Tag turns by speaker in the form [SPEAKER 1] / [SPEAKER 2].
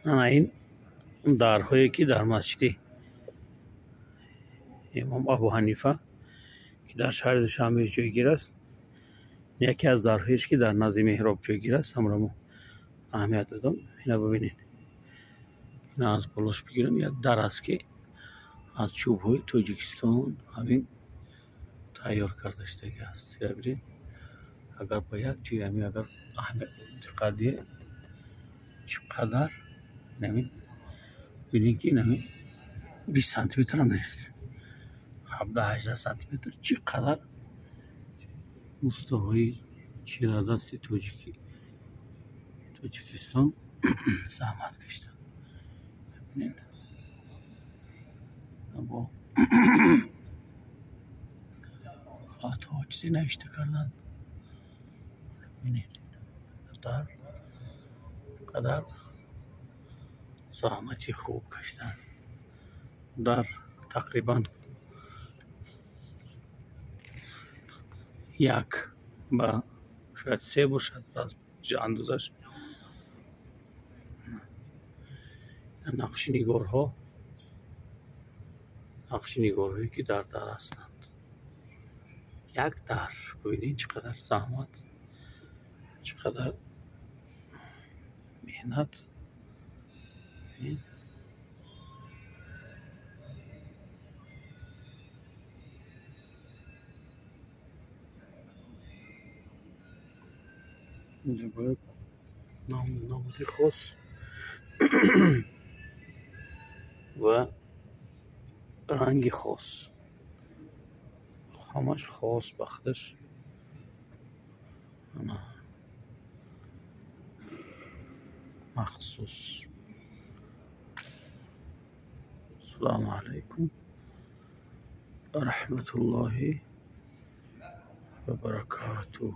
[SPEAKER 1] این درهایی که در مسجد امام ابو حنیفه که در شهر دوشنبه جایگیر است، یکی از درهایی که در نزد محراب جایگیر است. همراه اهمیت دادم. اینا ببینید، اینا از بالاش بگیرم یک در است که از چوب های تاجیکستان همین تیار کرده شده است. ببینید، اگر با یک چیز همین اگر اهمیت دقت دیه چقدر نمی ببینید که نمی 20 سانتی متر هم نیست، 17-18 سانتی متر. چقدر مستوای چیره دست تاجیکستان زحمت کشیدن. ببینید با خطا چیزی نوشته کردن. ببینید در قدر زحمتی خوب کشیدن. در تقریبا یک با شاید 3 باشد از اندازش. نقش نگارهایی که در هستند. یک در ببینید چقدر زحمت، چقدر محنت. اینجا باید نمود خاص و رنگ خاص، همش خاص بختش مخصوص. السلام علیکم و رحمت الله و برکاته.